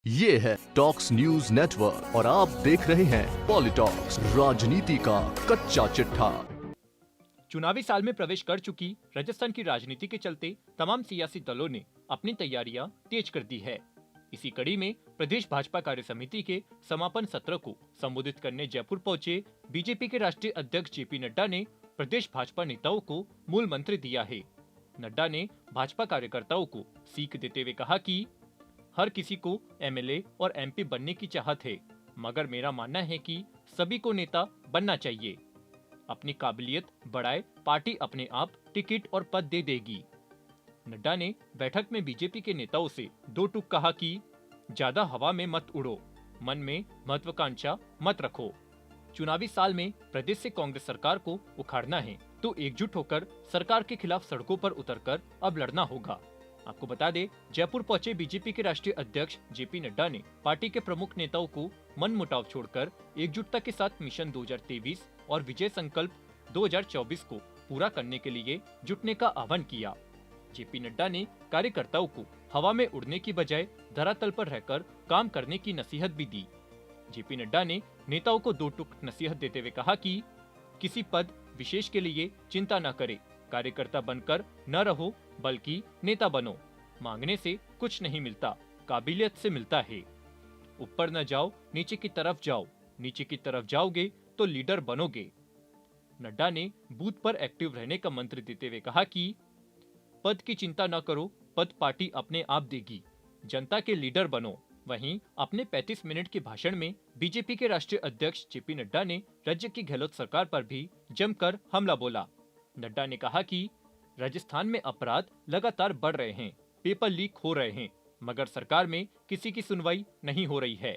ये है talks news network और आप देख रहे हैं पॉलिटॉक्स, राजनीति का कच्चा चिट्ठा। चुनावी साल में प्रवेश कर चुकी राजस्थान की राजनीति के चलते तमाम सियासी दलों ने अपनी तैयारियां तेज कर दी है। इसी कड़ी में प्रदेश भाजपा कार्य समिति के समापन सत्र को संबोधित करने जयपुर पहुंचे बीजेपी के राष्ट्रीय अध्यक्ष जेपी नड्डा ने प्रदेश भाजपा नेताओं को मूल मंत्र दिया है। नड्डा ने भाजपा कार्यकर्ताओं को सीख देते हुए कहा कि हर किसी को एमएलए और एमपी बनने की चाहत है, मगर मेरा मानना है कि सभी को नेता बनना चाहिए। अपनी काबिलियत बढ़ाए, पार्टी अपने आप टिकट और पद दे देगी। नड्डा ने बैठक में बीजेपी के नेताओं से दो टूक कहा कि ज्यादा हवा में मत उड़ो, मन में महत्वाकांक्षा मत रखो। चुनावी साल में प्रदेश से कांग्रेस सरकार को उखाड़ना है तो एकजुट होकर सरकार के खिलाफ सड़कों पर उतरकर अब लड़ना होगा। आपको बता दें, जयपुर पहुंचे बीजेपी के राष्ट्रीय अध्यक्ष जेपी नड्डा ने पार्टी के प्रमुख नेताओं को मनमुटाव छोड़कर एकजुटता के साथ मिशन 2023 और विजय संकल्प 2024 को पूरा करने के लिए जुटने का आह्वान किया। जेपी नड्डा ने कार्यकर्ताओं को हवा में उड़ने की बजाय धरातल पर रहकर काम करने की नसीहत भी दी। जेपी नड्डा ने नेताओं को दो टूक नसीहत देते हुए कहा कि किसी पद विशेष के लिए चिंता न करे, कार्यकर्ता बनकर न रहो बल्कि नेता बनो। मांगने से कुछ नहीं मिलता, काबिलियत से मिलता है। ऊपर न जाओ, नीचे की तरफ जाओ, नीचे की तरफ जाओगे तो लीडर बनोगे। नड्डा ने बूथ पर एक्टिव रहने का मंत्र देते हुए कहा कि पद की चिंता न करो, पद पार्टी अपने आप देगी, जनता के लीडर बनो। वहीं अपने 35 मिनट के भाषण में बीजेपी के राष्ट्रीय अध्यक्ष जेपी नड्डा ने राज्य की गहलोत सरकार पर भी जमकर हमला बोला। नड्डा ने कहा कि राजस्थान में अपराध लगातार बढ़ रहे हैं, पेपर लीक हो रहे हैं, मगर सरकार में किसी की सुनवाई नहीं हो रही है।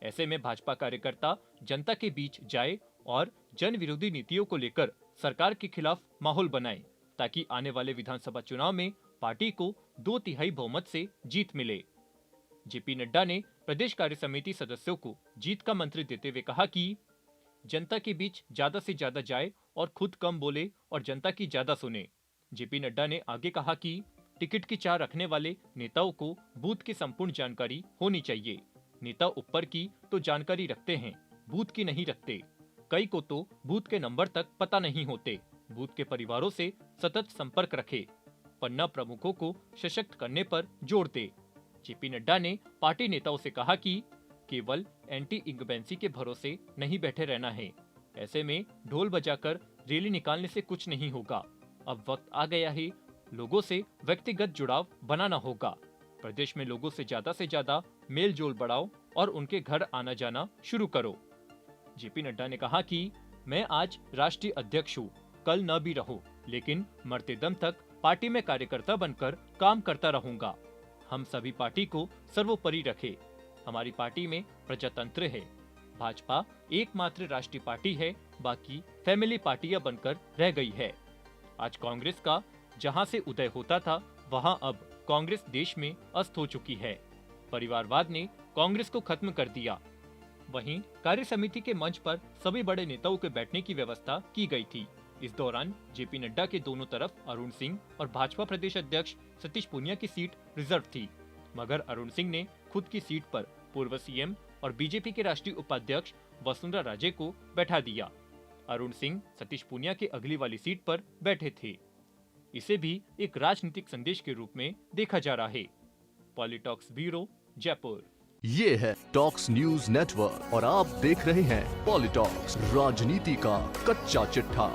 ऐसे में भाजपा कार्यकर्ता जनता के बीच जाए और जन विरोधी नीतियों को लेकर सरकार के खिलाफ माहौल बनाए, ताकि आने वाले विधानसभा चुनाव में पार्टी को 2/3 बहुमत से जीत मिले। जेपी नड्डा ने प्रदेश कार्य समिति सदस्यों को जीत का मंत्र देते हुए कहा कि जनता के बीच ज्यादा से ज्यादा जाए और खुद कम बोले और जनता की ज्यादा सुने। जेपी नड्डा ने आगे कहा कि टिकट की चाह रखने वाले नेताओं को बूथ की संपूर्ण जानकारी होनी चाहिए। नेता ऊपर की तो जानकारी रखते हैं, बूथ की नहीं रखते। कई को तो बूथ के नंबर तक पता नहीं होते। बूथ के परिवारों से सतत संपर्क रखे, पन्ना प्रमुखों को सशक्त करने पर जोर दे। जेपी नड्डा ने पार्टी नेताओं से कहा कि केवल एंटी इंकम्बेंसी के भरोसे नहीं बैठे रहना है। ऐसे में ढोल बजाकर रैली निकालने से कुछ नहीं होगा। अब वक्त आ गया है, लोगों से व्यक्तिगत जुड़ाव बनाना होगा। प्रदेश में लोगों से ज्यादा मेल जोल बढ़ाओ और उनके घर आना जाना शुरू करो। जेपी नड्डा ने कहा कि मैं आज राष्ट्रीय अध्यक्ष हूँ, कल न भी रहूं, लेकिन मरते दम तक पार्टी में कार्यकर्ता बनकर काम करता रहूंगा। हम सभी पार्टी को सर्वोपरि रखे। हमारी पार्टी में प्रजातंत्र है। भाजपा एकमात्र राष्ट्रीय पार्टी है, बाकी फैमिली पार्टियां बनकर रह गई है। आज कांग्रेस का जहां से उदय होता था, वहां अब कांग्रेस देश में अस्त हो चुकी है। परिवारवाद ने कांग्रेस को खत्म कर दिया। वहीं कार्य समिति के मंच पर सभी बड़े नेताओं के बैठने की व्यवस्था की गई थी। इस दौरान जेपी नड्डा के दोनों तरफ अरुण सिंह और भाजपा प्रदेश अध्यक्ष सतीश पूनिया की सीट रिजर्व थी, मगर अरुण सिंह ने खुद की सीट पर पूर्व सीएम और बीजेपी के राष्ट्रीय उपाध्यक्ष वसुंधरा राजे को बैठा दिया। अरुण सिंह सतीश पूनिया के अगली वाली सीट पर बैठे थे। इसे भी एक राजनीतिक संदेश के रूप में देखा जा रहा है। पॉलिटॉक्स ब्यूरो, जयपुर। ये है टॉक्स न्यूज नेटवर्क और आप देख रहे हैं पॉलिटॉक्स, राजनीति का कच्चा चिट्ठा।